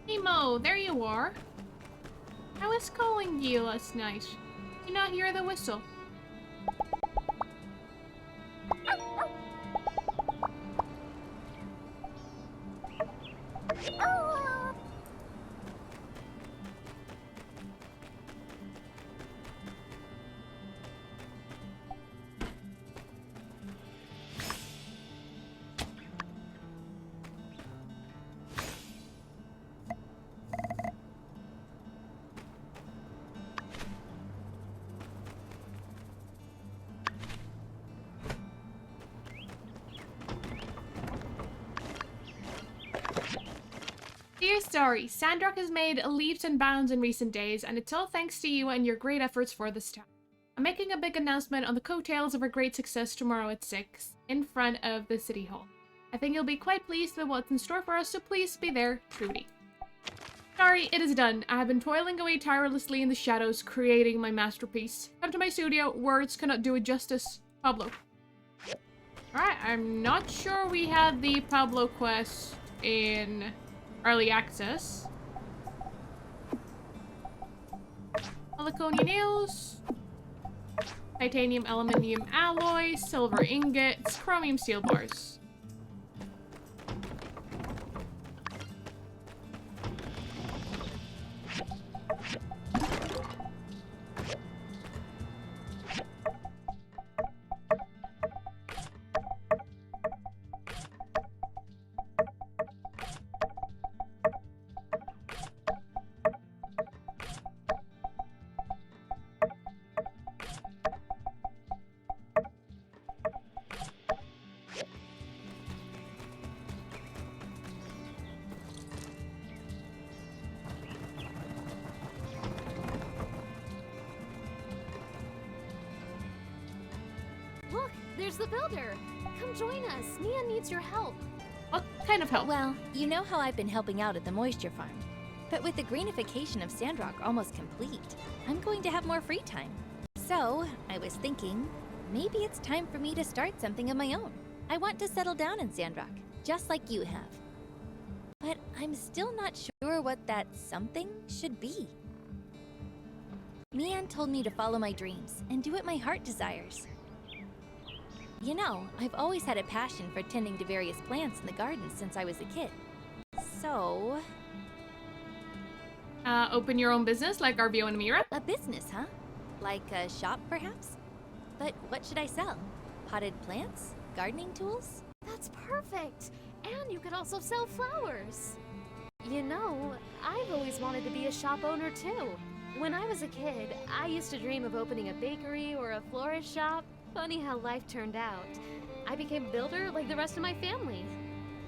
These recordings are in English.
Nemo, there you are. I was calling you last night. Did you not hear the whistle? Dear Story, Sandrock has made leaps and bounds in recent days, and it's all thanks to you and your great efforts for this town. I'm making a big announcement on the coattails of our great success tomorrow at 6, in front of the City Hall. I think you'll be quite pleased with what's in store for us, so please be there, Trudy. Sorry, it is done. I have been toiling away tirelessly in the shadows, creating my masterpiece. Come to my studio, words cannot do it justice. Pablo. Alright, I'm not sure we had the Pablo quest in early access. Siliconia nails, titanium aluminium alloys, silver ingots, chromium steel bars. Look, there's the builder. Come join us. Mia needs your help. What kind of help? Well, you know how I've been helping out at the moisture farm. But with the greenification of Sandrock almost complete, I'm going to have more free time. So, I was thinking, maybe it's time for me to start something of my own. I want to settle down in Sandrock, just like you have. But I'm still not sure what that something should be. Mian told me to follow my dreams and do what my heart desires. You know, I've always had a passion for tending to various plants in the garden since I was a kid. So... Open your own business like RBO and Mira? a business, huh? Like a shop, perhaps? But what should I sell? Potted plants? Gardening tools? That's perfect. And you could also sell flowers. You know, I've always wanted to be a shop owner too. When I was a kid, I used to dream of opening a bakery or a florist shop. Funny how life turned out. I became a builder like the rest of my family.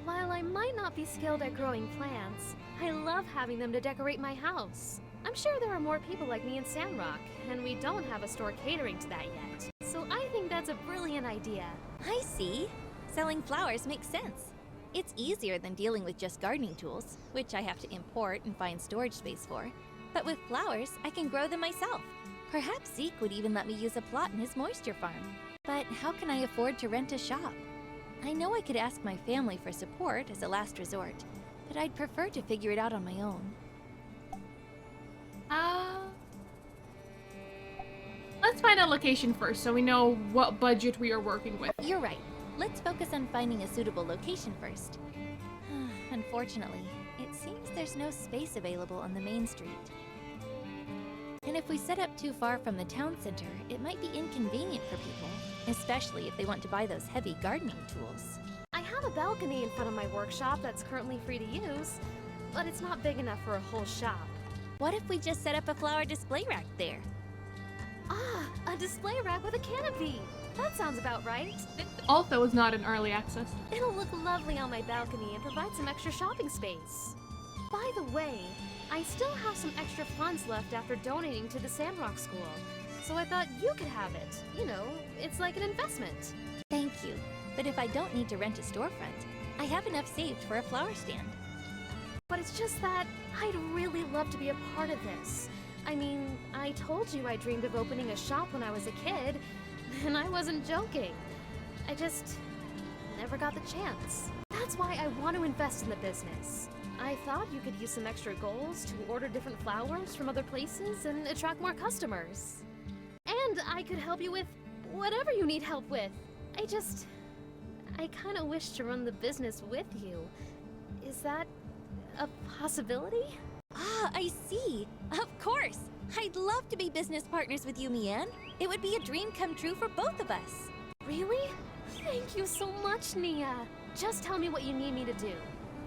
While I might not be skilled at growing plants, I love having them to decorate my house. I'm sure there are more people like me in Sandrock, and we don't have a store catering to that yet. So I think that's a brilliant idea. I see. Selling flowers makes sense. It's easier than dealing with just gardening tools, which I have to import and find storage space for. But with flowers, I can grow them myself. Perhaps Zeke would even let me use a plot in his moisture farm. But how can I afford to rent a shop? I know I could ask my family for support as a last resort, but I'd prefer to figure it out on my own. Let's find a location first so we know what budget we are working with. You're right. Let's focus on finding a suitable location first. Unfortunately, it seems there's no space available on the main street. And if we set up too far from the town center, it might be inconvenient for people, especially if they want to buy those heavy gardening tools. I have a balcony in front of my workshop that's currently free to use, but it's not big enough for a whole shop. What if we just set up a flower display rack there? Ah, a display rack with a canopy! That sounds about right. It also is not in early access. It'll look lovely on my balcony and provide some extra shopping space. By the way, I still have some extra funds left after donating to the Sandrock School, so I thought you could have it. You know, it's like an investment. Thank you, but if I don't need to rent a storefront, I have enough saved for a flower stand. But it's just that I'd really love to be a part of this. I mean, I told you I dreamed of opening a shop when I was a kid, and I wasn't joking. I just never got the chance. That's why I want to invest in the business. I thought you could use some extra goals to order different flowers from other places and attract more customers. And I could help you with whatever you need help with. I kind of wish to run the business with you. Is that a possibility? Ah, I see. Of course. I'd love to be business partners with you, Mian. It would be a dream come true for both of us. Really? Thank you so much, Nia. Just tell me what you need me to do.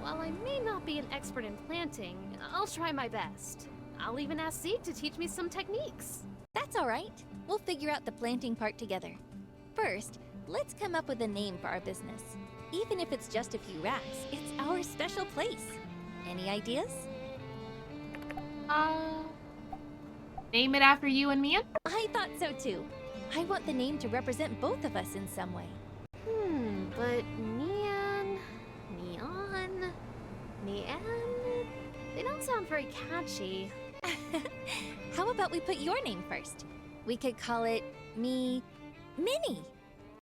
While I may not be an expert in planting, I'll try my best. I'll even ask Zeke to teach me some techniques. That's all right. We'll figure out the planting part together. First, let's come up with a name for our business. Even if it's just a few racks, it's our special place. Any ideas? Name it after you and Mia? I thought so too. I want the name to represent both of us in some way. But Neon, they don't sound very catchy. How about we put your name first? We could call it Minnie.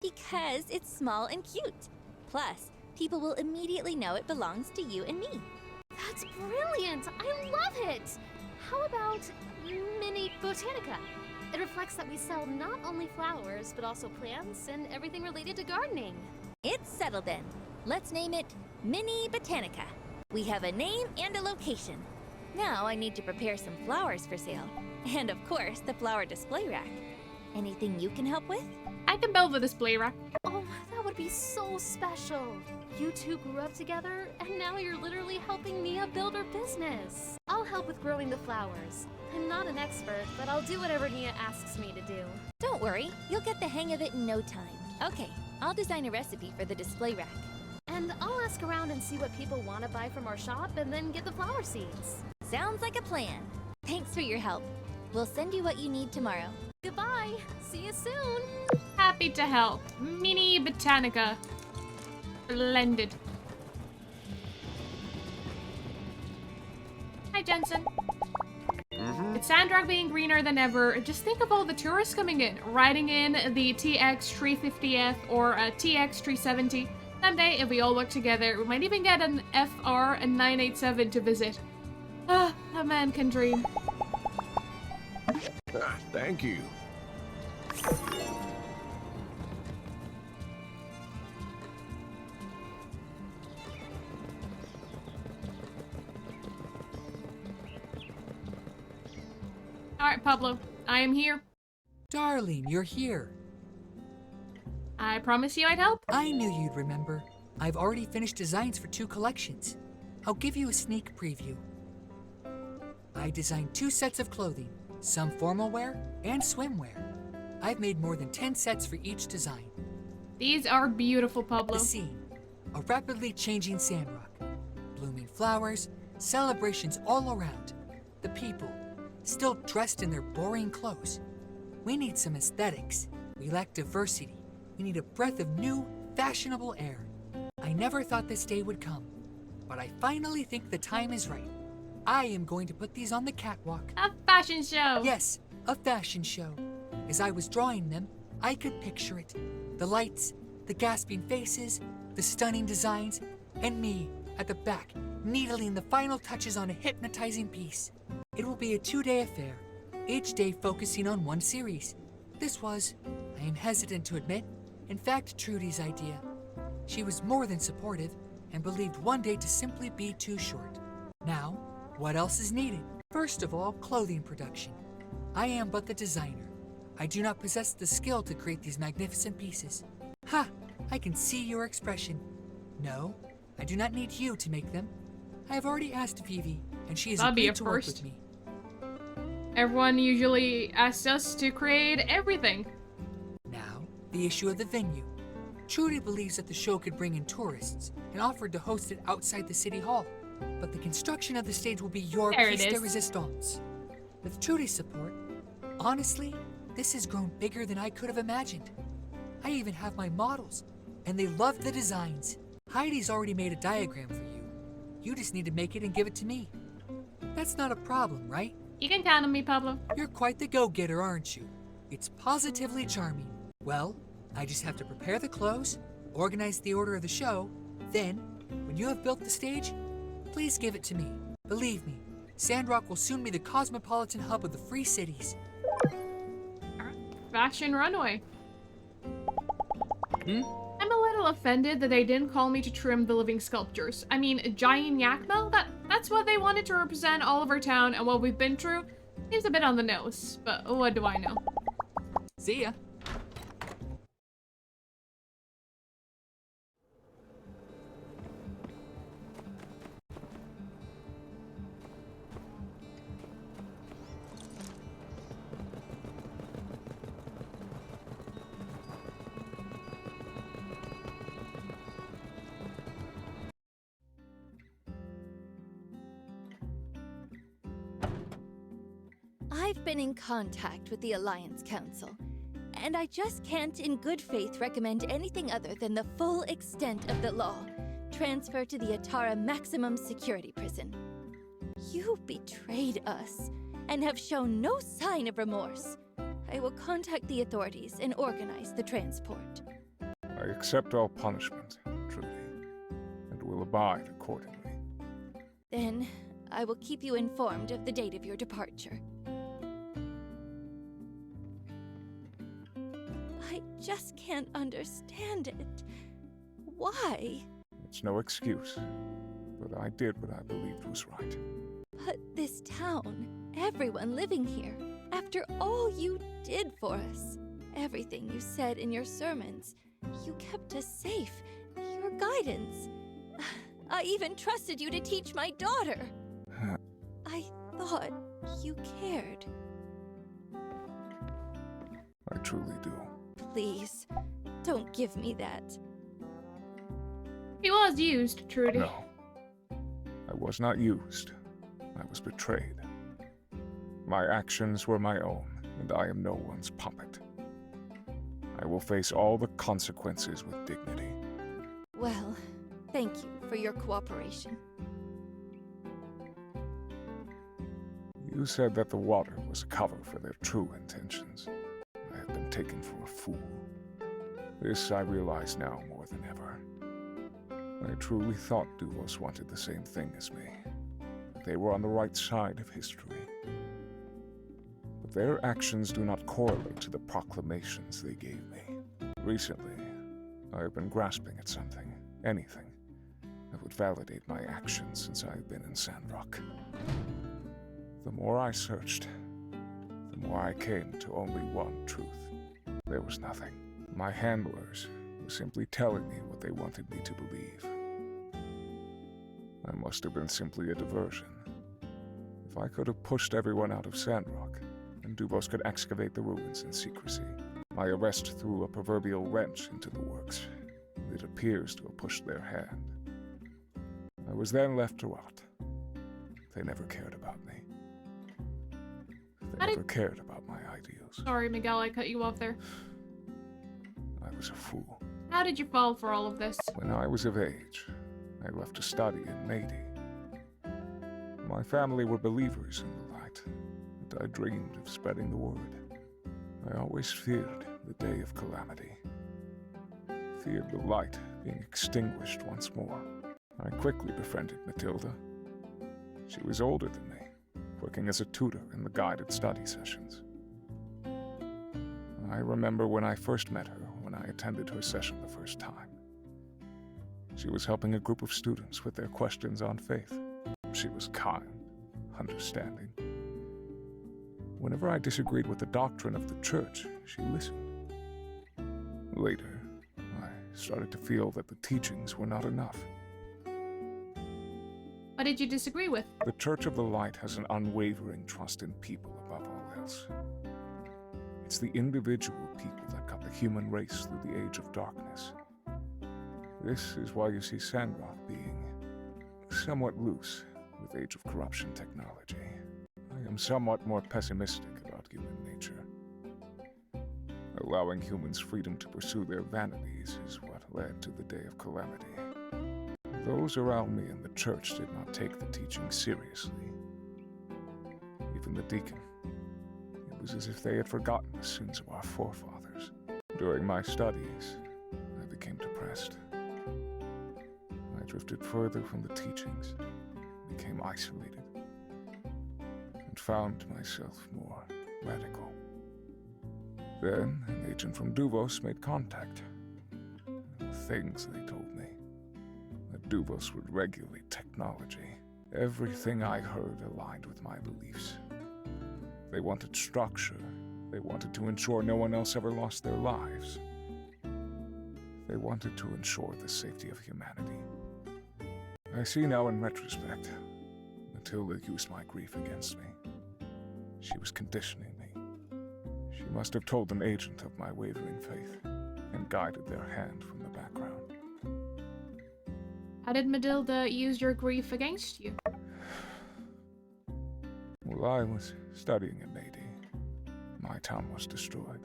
Because it's small and cute. Plus, people will immediately know it belongs to you and me. That's brilliant! I love it! How about Mini Botanica? It reflects that we sell not only flowers, but also plants and everything related to gardening. It's settled then. Let's name it Mini Botanica. We have a name and a location. Now I need to prepare some flowers for sale. And of course, the flower display rack. Anything you can help with? I can build the display rack. Oh, that would be so special. You two grew up together, and now you're literally helping Nia build her business. I'll help with growing the flowers. I'm not an expert, but I'll do whatever Nia asks me to do. Don't worry, you'll get the hang of it in no time. Okay, I'll design a recipe for the display rack. And I'll ask around and see what people want to buy from our shop and then get the flower seeds. Sounds like a plan. Thanks for your help. We'll send you what you need tomorrow. Goodbye. See you soon. Happy to help. Mini Botanica. Splendid. Hi, Jensen. With Sandrock being greener than ever, just think of all the tourists coming in, riding in the TX350F or a TX370. Someday, if we all work together, we might even get an FR and 987 to visit. Ah, a man can dream. Thank you. Alright, Pablo, I am here. Darling, you're here. I promised you I'd help. I knew you'd remember. I've already finished designs for 2 collections. I'll give you a sneak preview. I designed 2 sets of clothing, some formal wear and swimwear. I've made more than 10 sets for each design. These are beautiful, Pablo. The scene, a rapidly changing Sandrock. Blooming flowers, celebrations all around. The people, still dressed in their boring clothes. We need some aesthetics. We lack diversity. We need a breath of new, fashionable air. I never thought this day would come, but I finally think the time is right. I am going to put these on the catwalk. A fashion show. Yes, a fashion show. As I was drawing them, I could picture it. The lights, the gasping faces, the stunning designs, and me at the back, needling the final touches on a hypnotizing piece. It will be a 2-day affair, each day focusing on one series. This was, I am hesitant to admit, in fact Trudy's idea. She was more than supportive and believed one day to simply be too short. Now, what else is needed? First of all, clothing production. I am but the designer. I do not possess the skill to create these magnificent pieces. Ha! I can see your expression. No, I do not need you to make them. I have already asked Vivi, and she is That'd be agreed a to work first. with me. Everyone usually asks us to create everything. Now, the issue of the venue. Trudy believes that the show could bring in tourists and offered to host it outside the city hall. But the construction of the stage will be your There it piece de is. resistance. With Trudy's support, honestly, this has grown bigger than I could have imagined. I even have my models, and they love the designs. Heidi's already made a diagram for you. You just need to make it and give it to me. That's not a problem, right? You can count on me, Pablo. You're quite the go-getter, aren't you? It's positively charming. Well, I just have to prepare the clothes, organize the order of the show, then, when you have built the stage, Please give it to me. Believe me, Sandrock will soon be the cosmopolitan hub of the free cities. Fashion runway. Hmm? I'm a little offended that they didn't call me to trim the living sculptures. I mean, a giant yak mill? That's what they wanted to represent all of our town, and what we've been through seems a bit on the nose, but what do I know? See ya. I've been in contact with the Alliance Council, and I just can't in good faith recommend anything other than the full extent of the law. Transfer to the Atara Maximum Security Prison. You betrayed us, and have shown no sign of remorse. I will contact the authorities and organize the transport. I accept all punishment, Trudy, and will abide accordingly. Then, I will keep you informed of the date of your departure. I just can't understand it. Why? It's no excuse, but I did what I believed was right. But this town, everyone living here, after all you did for us, everything you said in your sermons, you kept us safe, your guidance. I even trusted you to teach my daughter. I thought you cared. I truly do. Please, don't give me that. He was used, Trudy. No. I was not used. I was betrayed. My actions were my own, and I am no one's puppet. I will face all the consequences with dignity. Well, thank you for your cooperation. You said that the water was a cover for their true intentions. I have been taken for a fool. This I realize now more than ever. I truly thought Duvos wanted the same thing as me. They were on the right side of history. But their actions do not correlate to the proclamations they gave me. Recently, I have been grasping at something, anything, that would validate my actions since I have been in Sandrock. The more I searched, the more I came to only one truth. There was nothing. My handlers were simply telling me what they wanted me to believe. I must have been simply a diversion. If I could have pushed everyone out of Sandrock, and Duvos could excavate the ruins in secrecy, my arrest threw a proverbial wrench into the works. It appears to have pushed their hand. I was then left to rot. They never cared about me. They never cared about my ideals. Sorry, Miguel, I cut you off there. I was a fool. How did you fall for all of this? When I was of age, I left to study in Nady. My family were believers in the light, and I dreamed of spreading the word. I always feared the day of calamity. Feared the light being extinguished once more. I quickly befriended Matilda. She was older than me, working as a tutor in the guided study sessions. I remember when I first met her, when I attended her session the first time. She was helping a group of students with their questions on faith. She was kind, understanding. Whenever I disagreed with the doctrine of the church, she listened. Later, I started to feel that the teachings were not enough. What did you disagree with? The Church of the Light has an unwavering trust in people above all else. It's the individual people that got the human race through the age of darkness. This is why you see Sandrock being somewhat loose with Age of Corruption technology. I am somewhat more pessimistic about human nature. Allowing humans freedom to pursue their vanities is what led to the day of calamity. Those around me in the church did not take the teaching seriously. Even the deacon. It was as if they had forgotten the sins of our forefathers. During my studies, I became depressed. I drifted further from the teachings, became isolated and found myself more radical. Then, an agent from Duvos made contact. The things they told me. That Duvos would regulate technology. Everything I heard aligned with my beliefs. They wanted structure. They wanted to ensure no one else ever lost their lives. They wanted to ensure the safety of humanity. I see now in retrospect, Matilda used my grief against me. She was conditioning me. She must have told an agent of my wavering faith and guided their hand from the background. How did Matilda use your grief against you? While I was studying in Madi, my town was destroyed.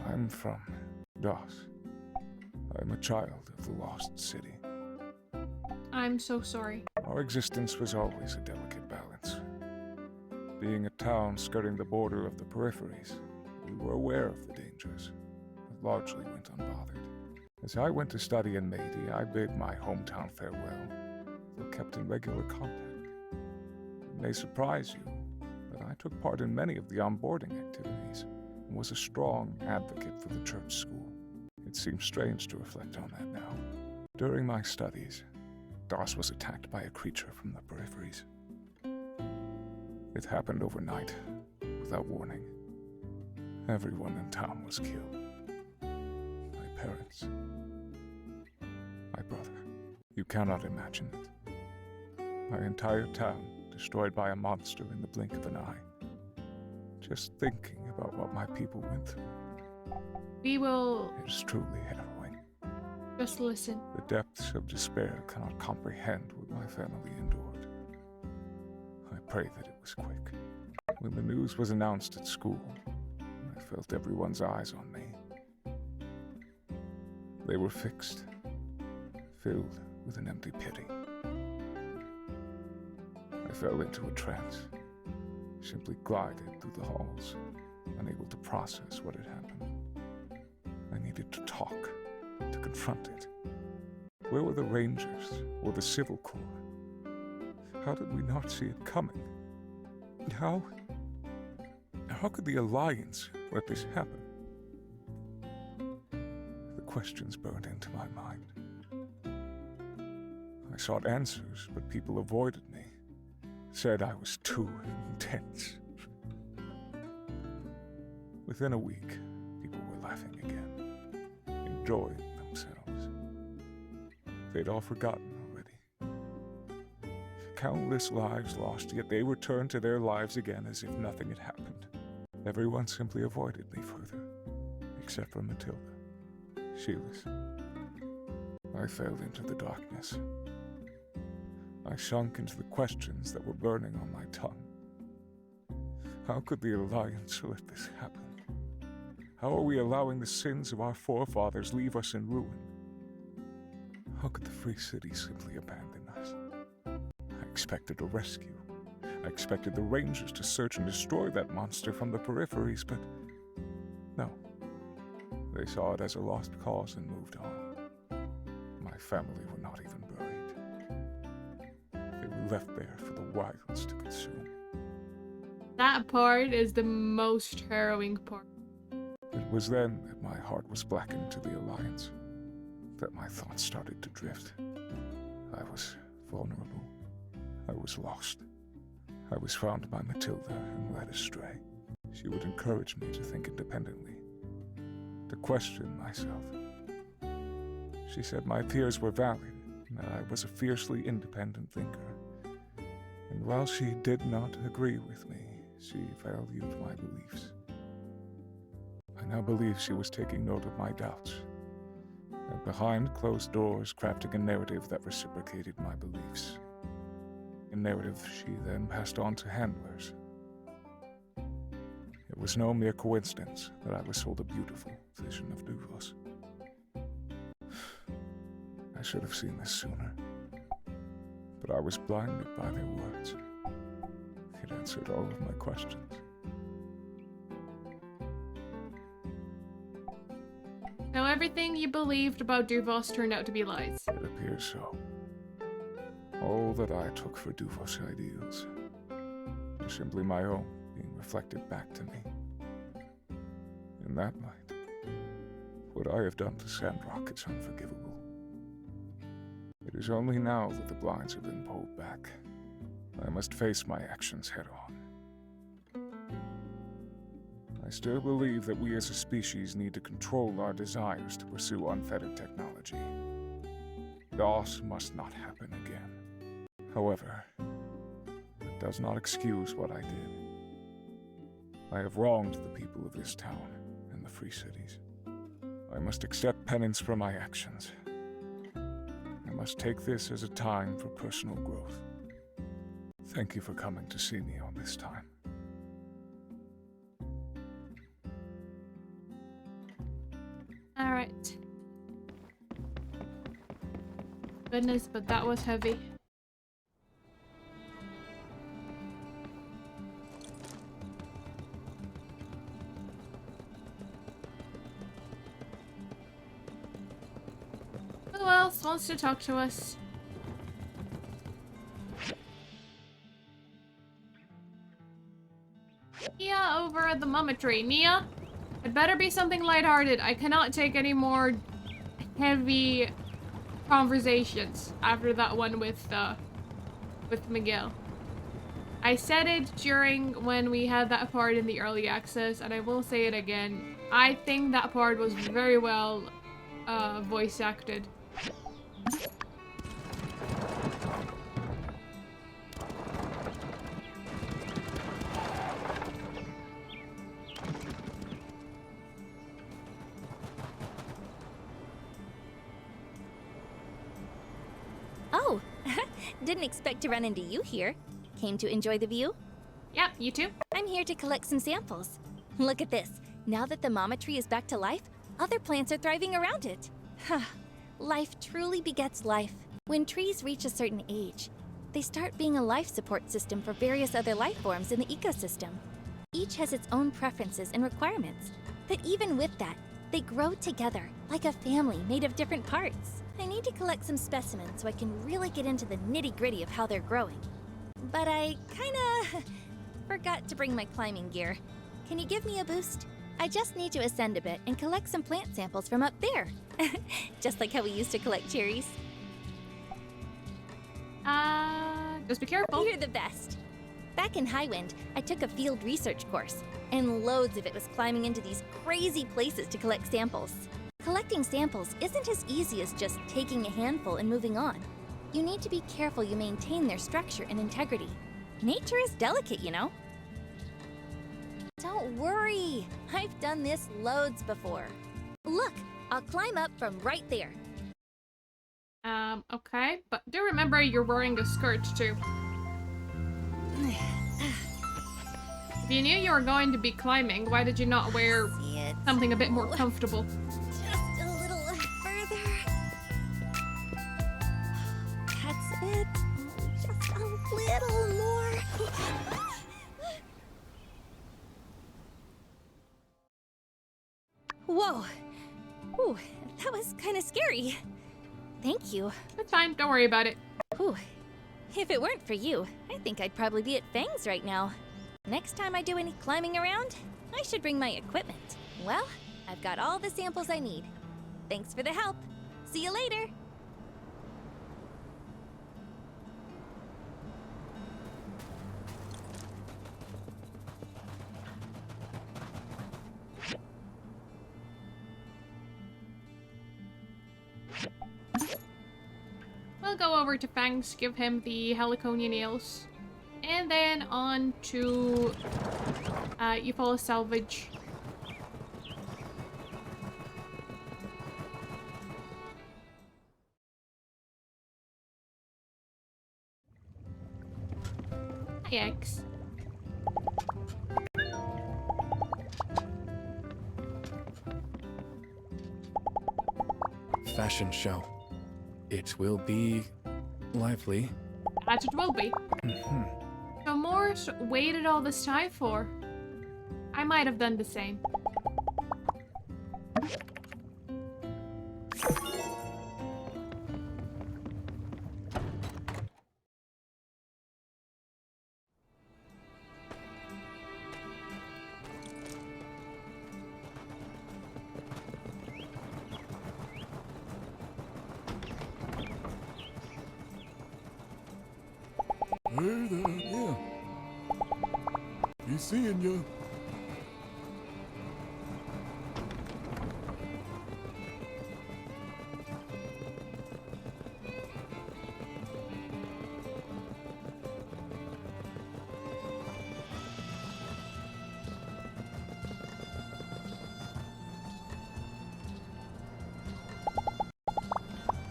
I'm from DOS. I'm a child of the lost city. I'm so sorry. Our existence was always a delicate balance. Being a town skirting the border of the peripheries, we were aware of the dangers, but largely went unbothered. As I went to study in Madi, I bid my hometown farewell, though kept in regular contact. It may surprise you, but I took part in many of the onboarding activities and was a strong advocate for the church school. It seems strange to reflect on that now. During my studies, DOS was attacked by a creature from the peripheries. It happened overnight, without warning. Everyone in town was killed. My parents. My brother. You cannot imagine it. My entire town destroyed by a monster in the blink of an eye. Just thinking about what my people went through. We will It is truly harrowing. just listen. The depths of despair cannot comprehend what my family endured. I pray that it was quick. When the news was announced at school, I felt everyone's eyes on me. They were fixed, filled with an empty pity. I fell into a trance, simply glided through the halls, unable to process what had happened. I needed to talk, to confront it. Where were the Rangers or the Civil Corps? How did we not see it coming? How could the Alliance let this happen? The questions burned into my mind. I sought answers, but people avoided me, said I was too intense. Within a week, people were laughing again, enjoying themselves. They'd all forgotten already. Countless lives lost, yet they returned to their lives again as if nothing had happened. Everyone simply avoided me further, except for Matilda. Sheeless. I fell into the darkness. I sunk into the questions that were burning on my tongue. How could the Alliance let this happen? How are we allowing the sins of our forefathers leave us in ruin? How could the Free City simply abandon us? I expected a rescue. I expected the Rangers to search and destroy that monster from the peripheries, but no. They saw it as a lost cause and moved on. My family were not even buried. They were left there for the wilds to consume. That part is the most harrowing part. It was then that my heart was blackened to the Alliance, that my thoughts started to drift. I was vulnerable. I was lost. I was found by Matilda and led astray. She would encourage me to think independently, to question myself. She said my fears were valid, and that I was a fiercely independent thinker. And while she did not agree with me, she valued my beliefs. I now believe she was taking note of my doubts, and behind closed doors crafting a narrative that reciprocated my beliefs. A narrative she then passed on to handlers. It was no mere coincidence that I was sold a beautiful vision of Duvos. I should have seen this sooner, but I was blinded by their words. It answered all of my questions. Now everything you believed about Duvos turned out to be lies. It appears so. All that I took for Duvos ideals were simply my own, being reflected back to me. In that light, what I have done to Sandrock is unforgivable. It is only now that the blinds have been pulled back. I must face my actions head-on. I still believe that we as a species need to control our desires to pursue unfettered technology. Loss must not happen again. However, it does not excuse what I did. I have wronged the people of this town and the Free Cities. I must accept penance for my actions. I must take this as a time for personal growth. Thank you for coming to see me on this time. All right. Goodness, but that was heavy. Who else wants to talk to us? Nia over at the mummitry. Nia, it better be something lighthearted. I cannot take any more heavy conversations after that one with Miguel. I said it during when we had that part in the early access, and I will say it again. I think that part was very well voice acted. Oh, didn't expect to run into you here. Came to enjoy the view? Yep, you too. I'm here to collect some samples. Look at this. Now that the mama tree is back to life, other plants are thriving around it. Life truly begets life. When trees reach a certain age, they start being a life support system for various other life forms in the ecosystem. Each has its own preferences and requirements. But even with that, they grow together, like a family made of different parts. I need to collect some specimens so I can really get into the nitty-gritty of how they're growing. But I kinda forgot to bring my climbing gear. Can you give me a boost? I just need to ascend a bit and collect some plant samples from up there. Just like how we used to collect cherries. Just be careful. You're the best. Back in Highwind, I took a field research course, and loads of it was climbing into these crazy places to collect samples. Collecting samples isn't as easy as just taking a handful and moving on. You need to be careful you maintain their structure and integrity. Nature is delicate, you know. Don't worry, I've done this loads before. Look, I'll climb up from right there. Okay, but do remember you're wearing a skirt too. If you knew you were going to be climbing, why did you not wear See it? something a bit more comfortable? Just a little further. That's it. Just a little more. Whoa. Ooh, that was kind of scary. Thank you. It's fine, don't worry about it. Whew. If it weren't for you, I think I'd probably be at Fang's right now. Next time I do any climbing around, I should bring my equipment. Well, I've got all the samples I need. Thanks for the help. See you later. We'll go over to Fangs, give him the Heliconia nails, and then on to Eupola Salvage. Hi, X. Fashion show. It will be lively. As it will be. So Morse waited all this time for. I might have done the same. Hey there. Yeah. Be seeing ya.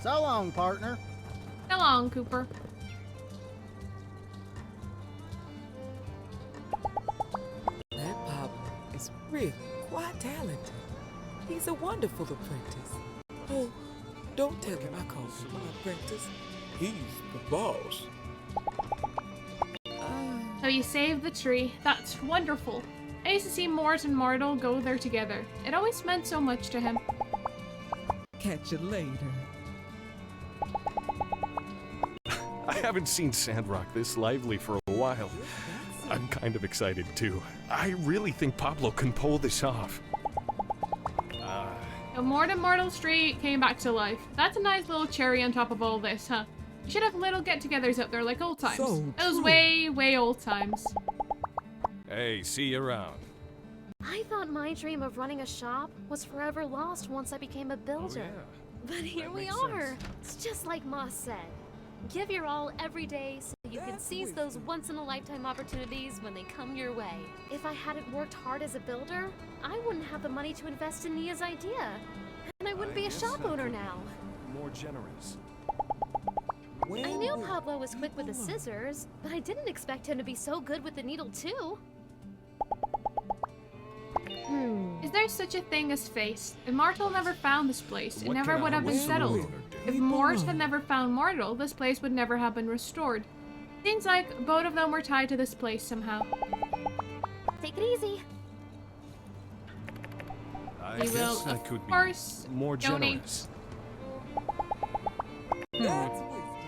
So long, partner. So long, Cooper. That Pop is really quite talented. He's a wonderful apprentice. Oh, don't tell him I called him my apprentice. He's the boss. So you saved the tree. That's wonderful. I used to see Mort and Myrtle go there together. It always meant so much to him. Catch you later. I haven't seen Sandrock this lively for a while. I'm kind of excited too. I really think Pablo can pull this off. So Mort and Myrtle's tree came back to life. That's a nice little cherry on top of all this, huh? You should have little get-togethers out there like old times. So Those true. way old times. Hey, see you around. I thought my dream of running a shop was forever lost once I became a builder. But here we makes are. sense. It's just like Moss said. Give your all every day so you can seize those once-in-a-lifetime opportunities when they come your way. If I hadn't worked hard as a builder, I wouldn't have the money to invest in Nia's idea. And I wouldn't be a shop owner now. More generous. I knew Pablo was quick with the scissors, but I didn't expect him to be so good with the needle too. Is there such a thing as fate? If Myrtle never found this place, it What never can a would have been Hawaiian settled. owner do? If Mort had never found Myrtle, this place would never have been restored. Seems like both of them were tied to this place somehow. Take it easy. I We guess will, I of could course, be more donate. generous.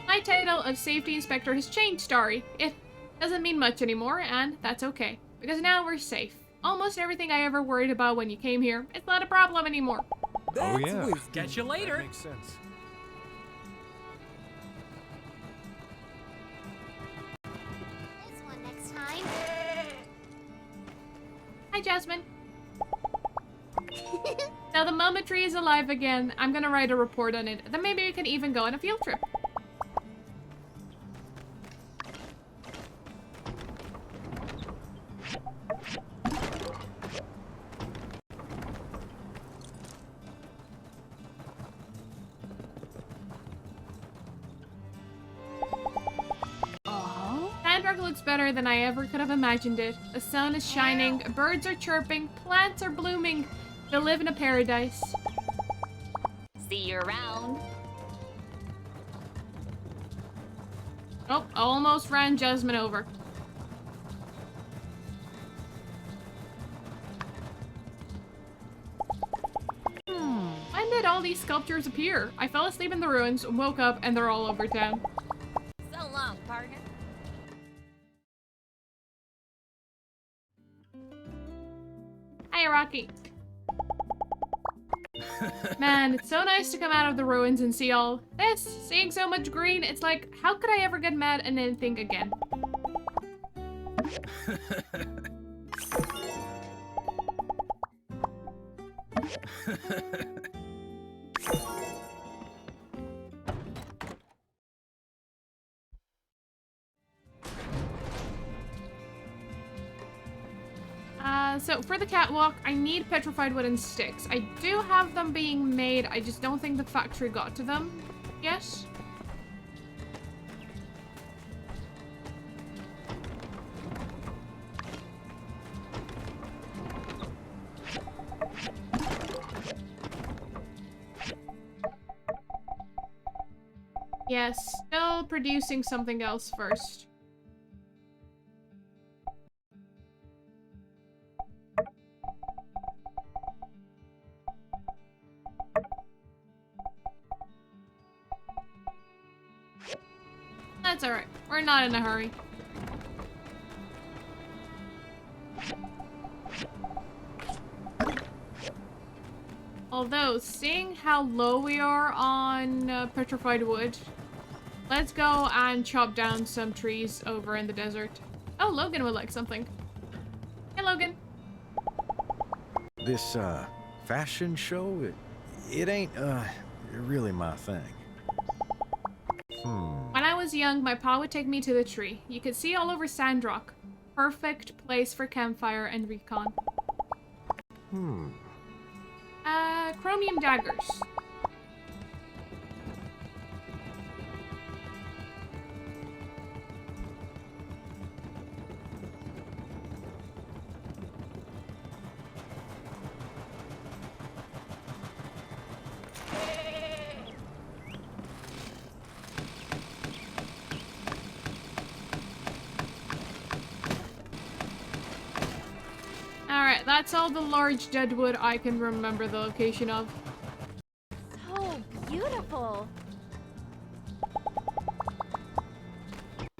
My title of safety inspector has changed, Starry. It doesn't mean much anymore, and that's okay. Because now we're safe. Almost everything I ever worried about when you came here, it's not a problem anymore. Oh yeah. Catch you later. That makes sense. This one next time. Hi, Jasmine. Now the Mama Tree is alive again. I'm gonna write a report on it. Then maybe we can even go on a field trip. Sandrock looks better than I ever could have imagined it. The sun is shining, birds are chirping, plants are blooming. They live in a paradise. See you around. Oh, almost ran Jasmine over. When did all these sculptures appear? I fell asleep in the ruins, woke up, and they're all over town. So long, partner. Hi, Rocky. Man, it's so nice to come out of the ruins and see all this. Seeing so much green, it's like, how could I ever get mad at anything again? So for the catwalk, I need petrified wooden sticks. I do have them being made, I just don't think the factory got to them yet. Yes, still producing something else first. That's alright. We're not in a hurry. Although, seeing how low we are on petrified wood, Let's go and chop down some trees over in the desert. Oh, Logan would like something. Hey, Logan. This, fashion show, it ain't, really my thing. When I was young, my pa would take me to the tree. You could see all over Sandrock. Perfect place for campfire and recon. Chromium daggers. Alright, that's all the large deadwood I can remember the location of. So beautiful.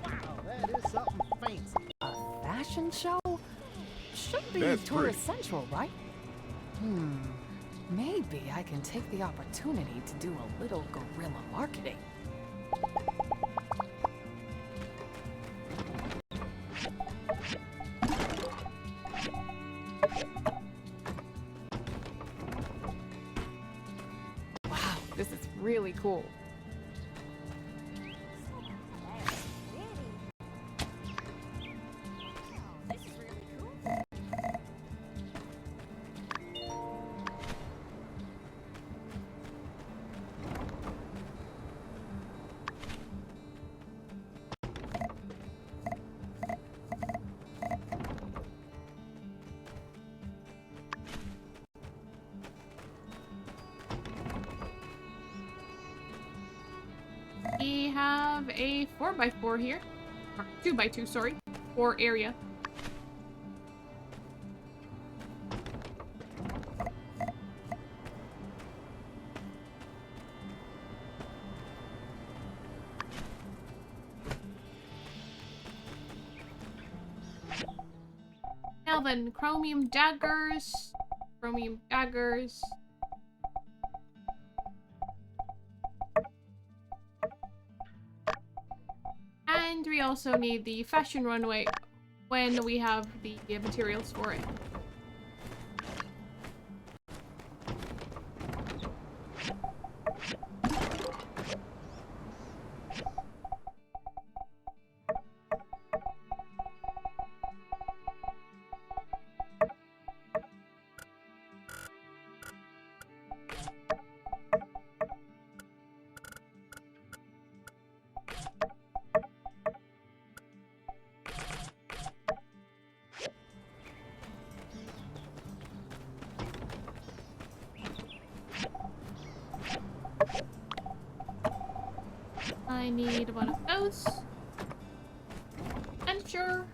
Wow, that is something fancy. A fashion show? Should be That's tourist central, right? Maybe I can take the opportunity to do a little guerrilla marketing. Wow, this is really cool. We have a 4x4 here. Or 2x2, sorry. 4 area. Now then, chromium daggers. Chromium daggers. And we also need the fashion runway when we have the materials for it. I need one of those. And sure.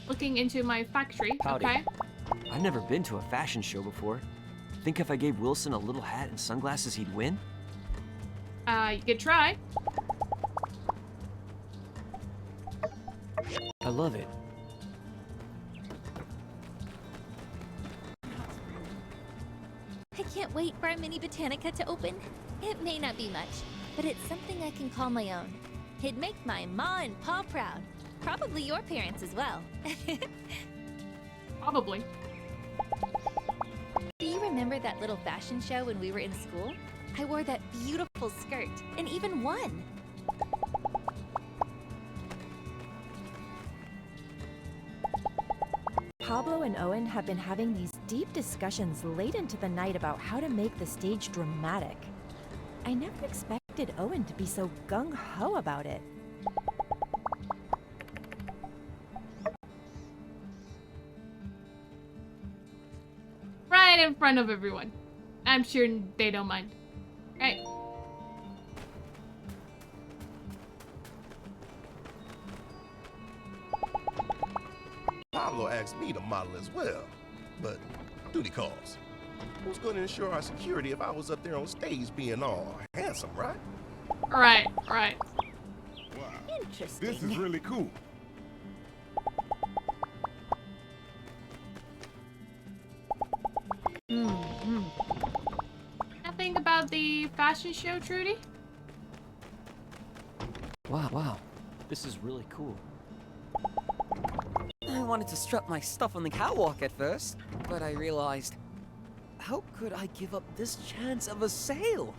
Looking into my factory. Howdy. Okay. I've never been to a fashion show before. Think if I gave Wilson a little hat and sunglasses, he'd win? You could try. I love it. I can't wait for our mini botanica to open. It may not be much, but it's something I can call my own. It'd make my ma and pa proud. Probably your parents as well. Probably. Do you remember that little fashion show when we were in school? I wore that beautiful skirt and even won. Pablo and Owen have been having these deep discussions late into the night about how to make the stage dramatic. I never expected Owen to be so gung-ho about it. Right in front of everyone. I'm sure they don't mind. Right. Pablo asked me to model as well, but duty calls. Who's going to ensure our security if I was up there on stage being all handsome, right? Right, right. Wow. Interesting. This is really cool. saying about the fashion show, Trudy? Wow. This is really cool. I wanted to strut my stuff on the catwalk at first, but I realized, how could I give up this chance of a sale?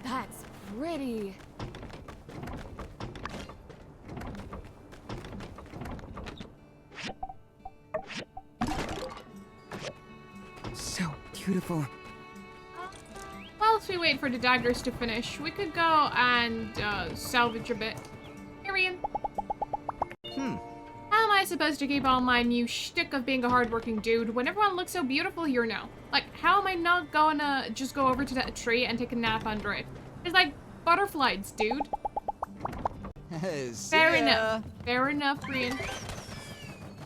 That's pretty. So beautiful. Whilst we wait for the daggers to finish, we could go and salvage a bit. Tyrion. How am I supposed to keep all my new shtick of being a hardworking dude when everyone looks so beautiful here now? Like, how am I not gonna just go over to that tree and take a nap under it? It's like butterflies, dude. Fair enough. Fair enough, Brian.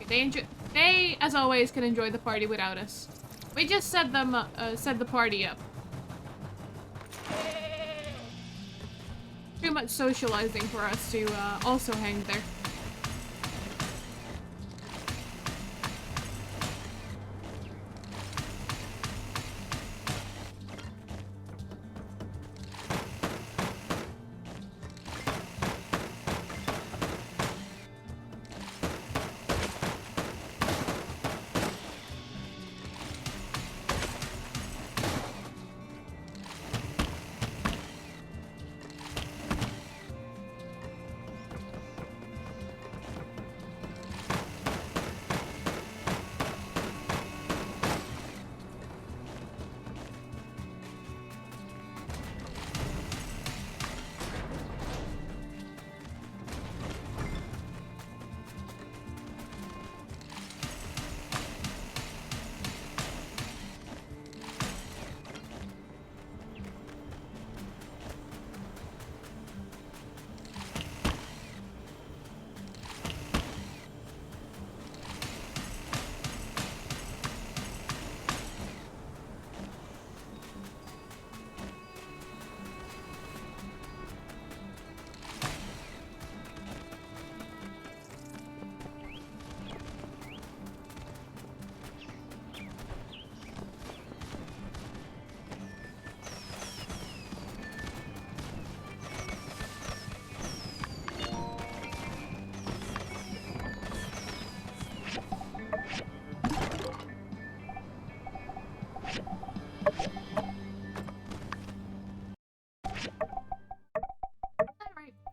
They, as always, can enjoy the party without us. We just set the party up. Too much socializing for us to also hang there.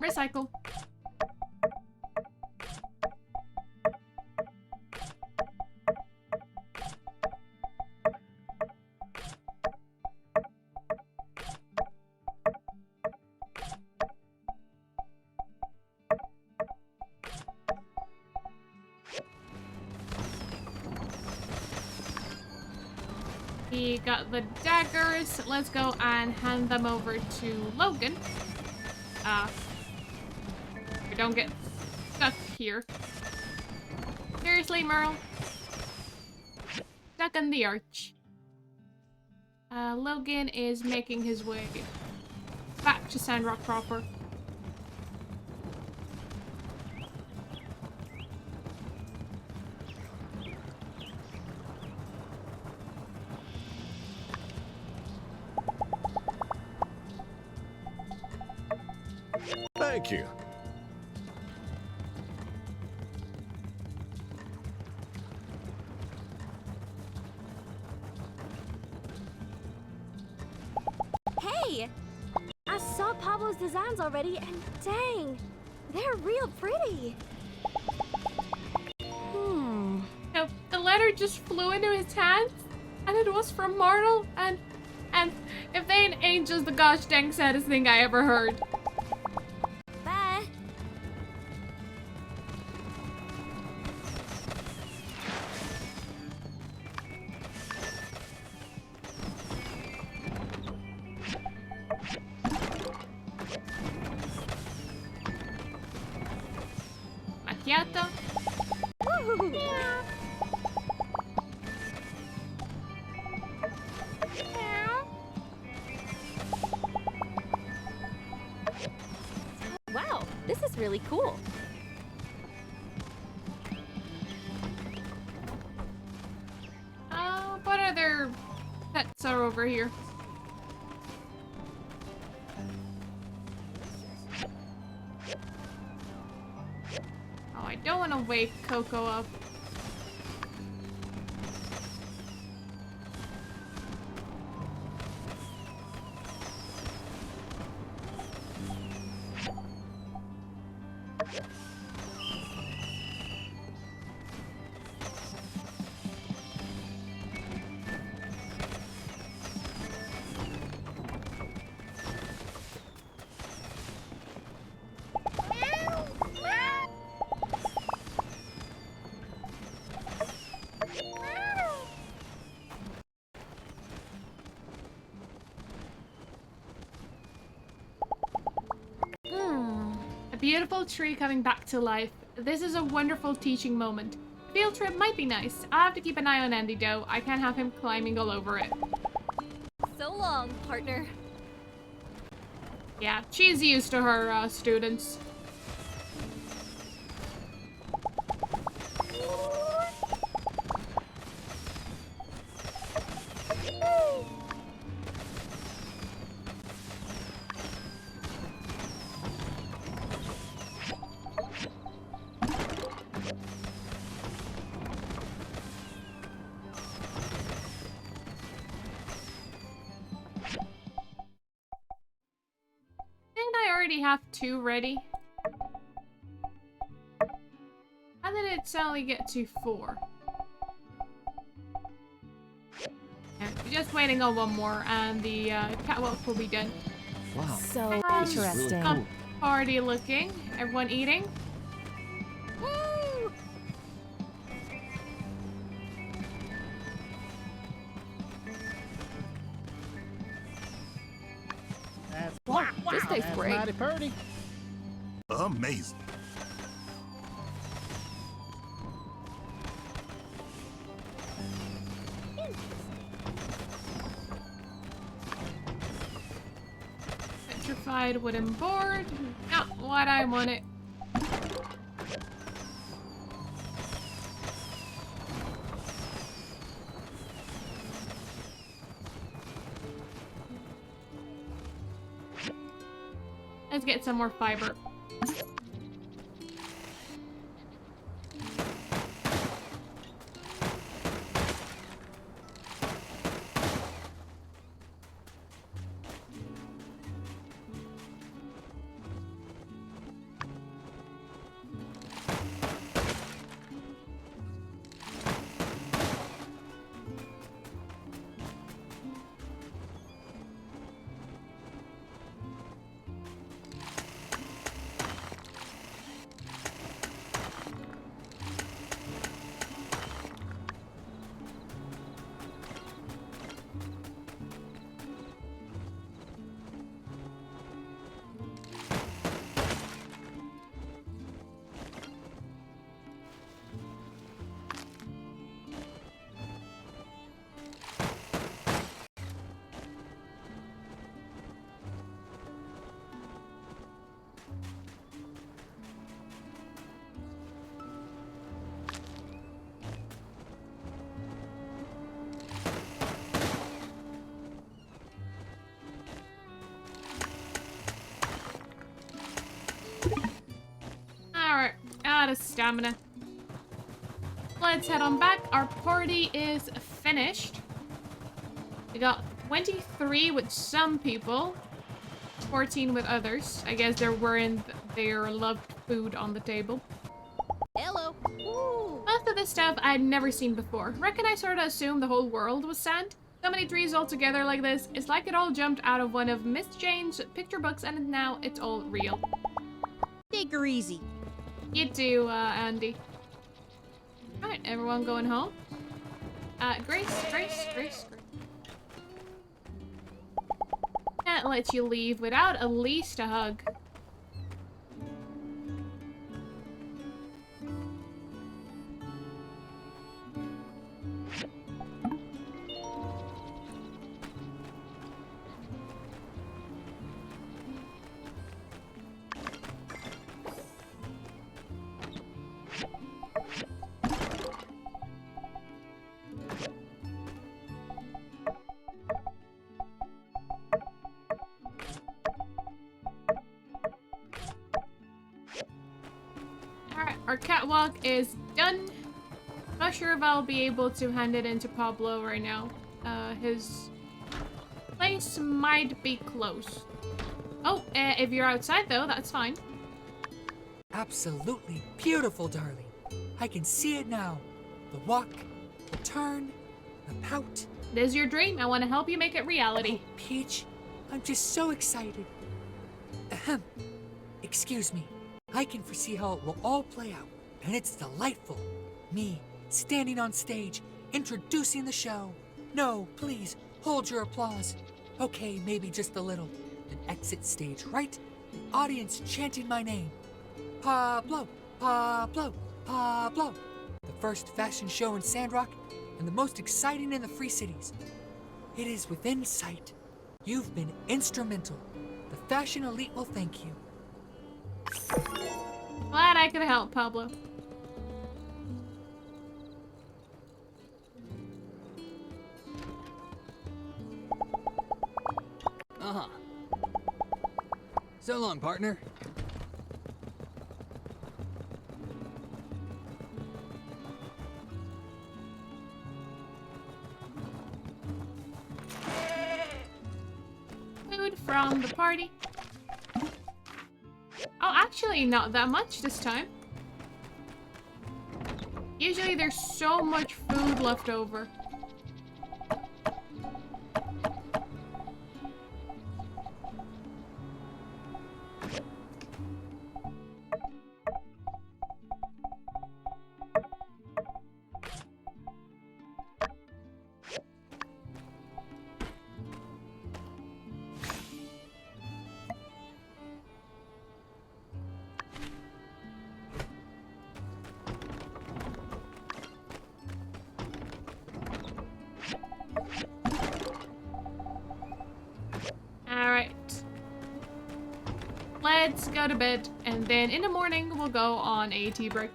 Recycle. We got the daggers. Let's go and hand them over to Logan. We don't get stuck here. Seriously, Merle? Stuck on the arch. Logan is making his way back to Sandrock proper. Thank you. Hey! I saw Pablo's designs already, and dang, they're real pretty. No, the letter just flew into his hands, and it was from Martel, and if they ain't just the gosh dang saddest thing I ever heard. Bye. Macchiato. Woohoo! Wow, this is really cool. What other pets are over here. Oh, I don't want to wake Coco up. Beautiful tree coming back to life. This is a wonderful teaching moment. Field trip might be nice. I have to keep an eye on Andy though. I can't have him climbing all over it. So long, partner. Yeah, she's used to her students. Have 2 ready. How did it suddenly get to 4? Yeah, just waiting on 1 more and the catwalk will be done. Wow. So interesting. Really cool. Party looking. Everyone eating? Woo! Wow, this tastes great. Mighty pretty. Amazing. Petrified wooden board. Not what I wanted. Let's get some more fiber. Alright, out of stamina. Let's head on back. Our party is finished. We got 23 with some people, 14 with others. I guess there weren't their loved food on the table. Hello. Woo. Most of this stuff I'd never seen before. Reckon I sorta assumed the whole world was sand. So many trees all together like this. It's like it all jumped out of one of Miss Jane's picture books and now it's all real. Take her easy. You too, Andy. Alright, everyone going home? Grace. Can't let you leave without at least a hug. our catwalk is done. Not sure if I'll be able to hand it in to Pablo right now. His place might be closed. Oh, if you're outside though, that's fine. Absolutely beautiful, darling. I can see it now. The walk, the turn, the pout. It is your dream. I want to help you make it reality. Oh, Peach, I'm just so excited. Ahem. Excuse me. I can foresee how it will all play out, and it's delightful. Me, standing on stage, introducing the show. No, please, hold your applause. Okay, maybe just a little. Then exit stage right, the audience chanting my name. Pablo, Pablo, Pablo. The first fashion show in Sandrock, and the most exciting in the Free Cities. It is within sight. You've been instrumental. The fashion elite will thank you. Glad I could help, Pablo. Uh-huh. So long, partner. Food from the party. Oh, actually, not that much this time. Usually there's so much food left over. Let's go to bed, and then in the morning we'll go on a tea break.